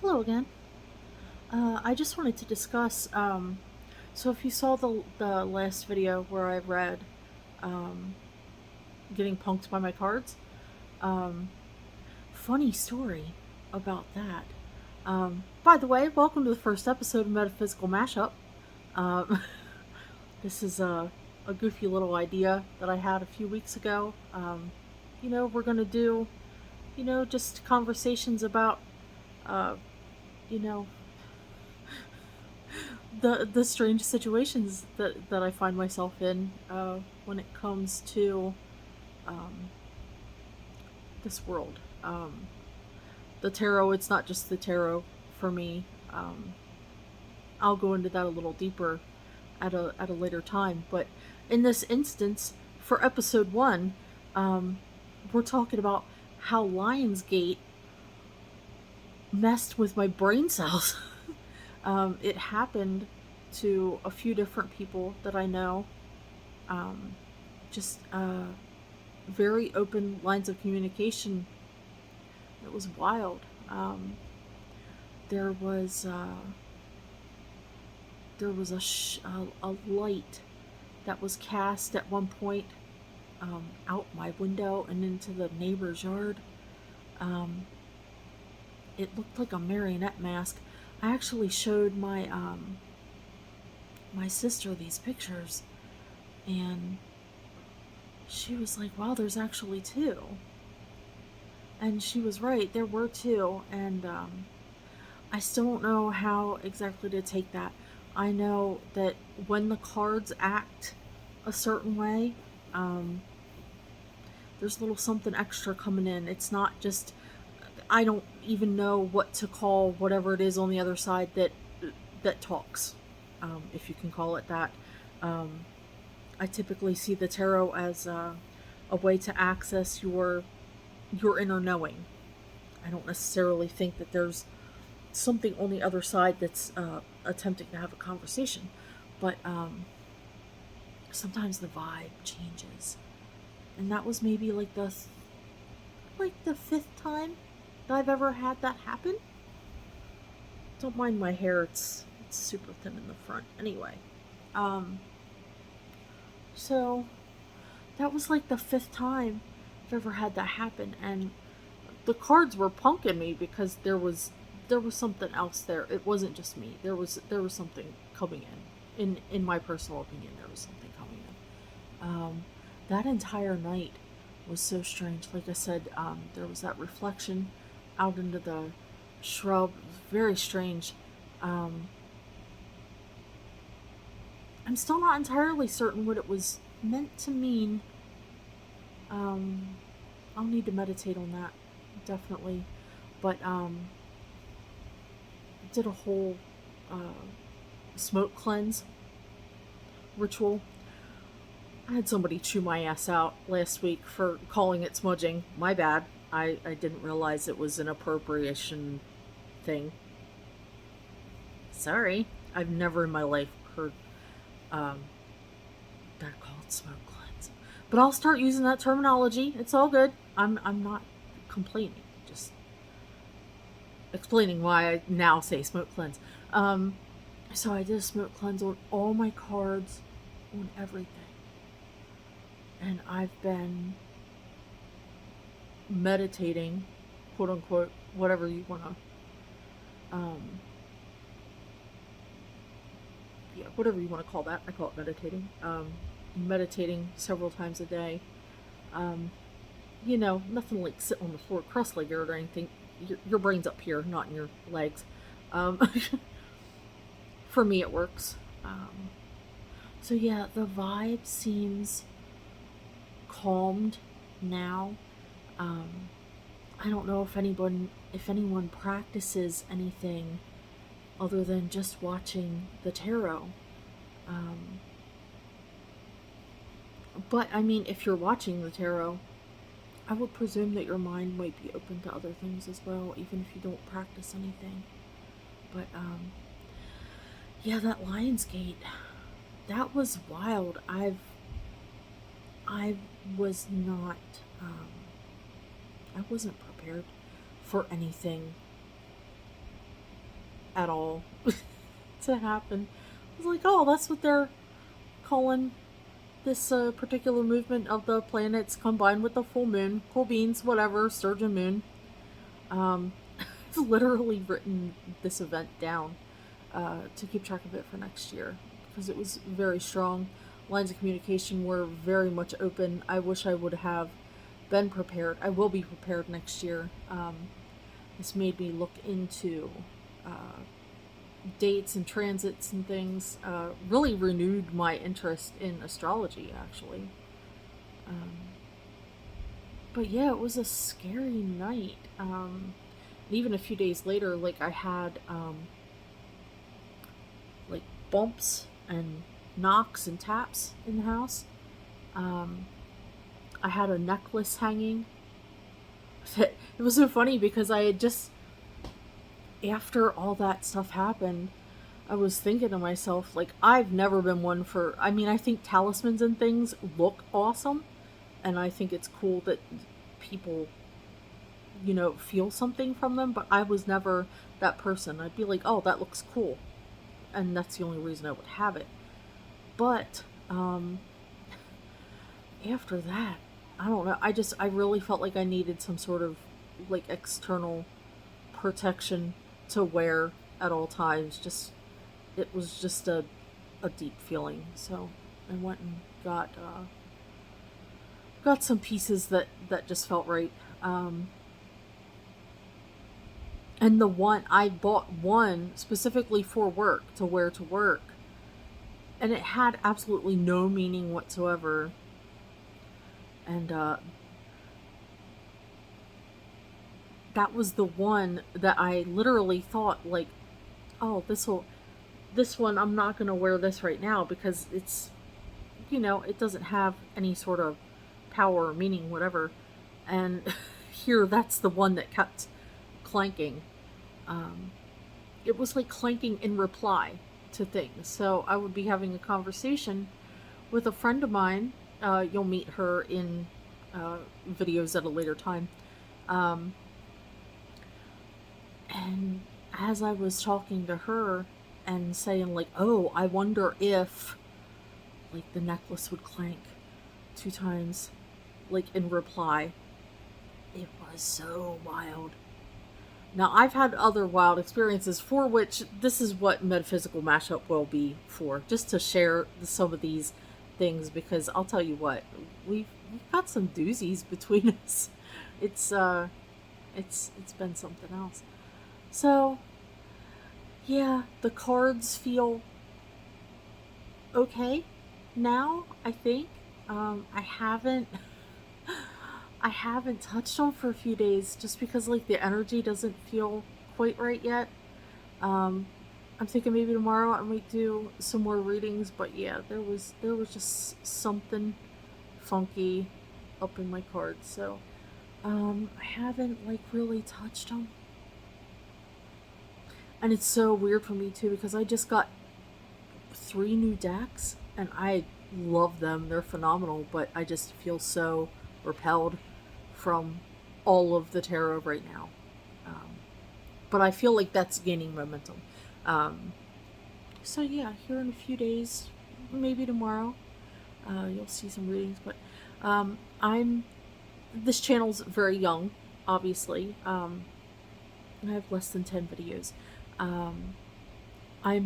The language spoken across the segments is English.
Hello again. I just wanted to discuss. So, if you saw the last video where I read um, getting punked by my cards, um, funny story about that. By the way, welcome to the first episode of Metaphysical Mashup. Um, this is a goofy little idea that I had a few weeks ago. We're gonna do, just conversations about, uh, you know, the strange situations that I find myself in when it comes to um, this world. The tarot, it's not just the tarot for me. Um, I'll go into that a little deeper at a later time. But in this instance, for episode one, um, we're talking about how Lionsgate messed with my brain cells. It happened to a few different people that I know. Um, just very open lines of communication. It was wild. There was a light that was cast at one point out my window and into the neighbor's yard. Um, it looked like a marionette mask. I actually showed my sister these pictures, and she was like, "Wow, there's actually two." And she was right. There were two, and I still don't know how exactly to take that. I know that when the cards act a certain way, um, there's a little something extra coming in. It's not just, I don't even know what to call whatever it is on the other side that talks, if you can call it that. Um, I typically see the tarot as a way to access your inner knowing. I don't necessarily think that there's something on the other side that's attempting to have a conversation, but sometimes the vibe changes, and that was maybe like the fifth time that I've ever had that happen. Don't mind my hair; it's super thin in the front. Anyway, um, so that was like the fifth time I've ever had that happen, and the cards were punking me because there was something else there. It wasn't just me. There was something coming in. In my personal opinion, there was something coming in. That entire night was so strange. Like I said, there was that reflection out into the shrub. It was very strange. Um, I'm still not entirely certain what it was meant to mean. Um, I'll need to meditate on that, definitely. But did a whole uh, smoke cleanse ritual. I had somebody chew my ass out last week for calling it smudging. My bad. I didn't realize it was an appropriation thing. Sorry. I've never in my life heard um, that called smoke cleanse. But I'll start using that terminology. It's all good. I'm not complaining. Just explaining why I now say smoke cleanse. Um, so I did a smoke cleanse on all my cards, on everything. And I've been meditating, quote unquote, whatever you want to, yeah, whatever you want to call that. I call it meditating. Meditating several times a day. Um, nothing like sit on the floor cross-legged or anything. Your brain's up here, not in your legs. Um, for me, it works. So yeah, the vibe seems calmed now. Um, I don't know if anyone practices anything other than just watching the tarot. Um, but I mean, if you're watching the tarot, I would presume that your mind might be open to other things as well, even if you don't practice anything. But yeah, that Lionsgate, that was wild. I was not, I wasn't prepared for anything at all to happen. I was like, oh, that's what they're calling this particular movement of the planets combined with the full moon. Cool beans, whatever, sturgeon moon. I've literally written this event down to keep track of it for next year because it was very strong. Lines of communication were very much open. I wish I would have been prepared. I will be prepared next year. This made me look into dates and transits and things. Really renewed my interest in astrology, actually. But yeah, it was a scary night. And even a few days later, like I had like bumps and knocks and taps in the house. I had a necklace hanging. It was so funny because I had just, after all that stuff happened, I was thinking to myself, like, I've never been one for, I mean, I think talismans and things look awesome, and I think it's cool that people, you know, feel something from them, but I was never that person. I'd be like, oh, that looks cool, and that's the only reason I would have it. But, after that, I don't know, I really felt like I needed some sort of, like, external protection to wear at all times. Just, it was just a deep feeling. So I went and got some pieces that just felt right. And the one I bought, one specifically for work, to wear to work, and it had absolutely no meaning whatsoever. And that was the one that I literally thought, like, oh, this one, I'm not gonna wear this right now because it's, you know, it doesn't have any sort of power or meaning, whatever. And here, that's the one that kept clanking. It was like clanking in reply to things. So I would be having a conversation with a friend of mine. You'll meet her in videos at a later time. And as I was talking to her and saying, like, oh, I wonder if, like, the necklace would clank 2 times, like, in reply, it was so wild. Now, I've had other wild experiences for which this is what Metaphysical Mashup will be for, just to share some of these things, because I'll tell you what, we've got some doozies between us. It's been something else. So, yeah, the cards feel okay now, I think. I haven't touched them for a few days just because, like, the energy doesn't feel quite right yet. I'm thinking maybe tomorrow I might do some more readings, but yeah, there was just something funky up in my cards, so I haven't, like, really touched them. And it's so weird for me too because I just got 3 new decks and I love them. They're phenomenal, but I just feel so repelled from all of the tarot right now. But I feel like that's gaining momentum. So yeah, here in a few days, maybe tomorrow, you'll see some readings. But this channel's very young, obviously. I have less than 10 videos. I'm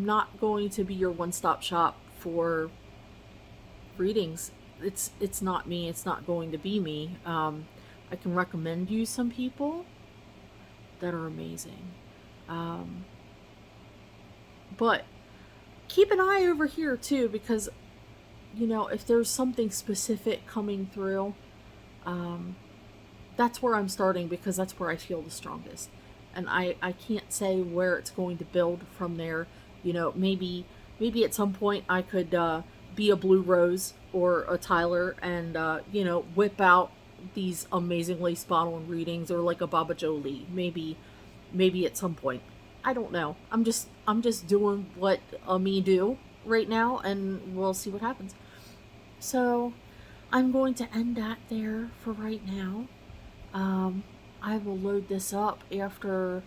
not going to be your one-stop shop for readings. It's not me. It's not going to be me. I can recommend you some people that are amazing. But keep an eye over here too, because, you know, if there's something specific coming through, that's where I'm starting because that's where I feel the strongest. And I can't say where it's going to build from there. You know, maybe at some point I could be a Blue Rose or a Tyler and, you know, whip out these amazingly spot-on readings, or like a Baba Jolie. Maybe at some point. I don't know. I'm just doing what me do right now, and we'll see what happens. So I'm going to end that there for right now. I will load this up after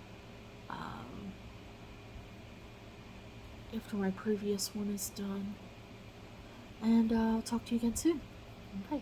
after my previous one is done. And I'll talk to you again soon. Bye.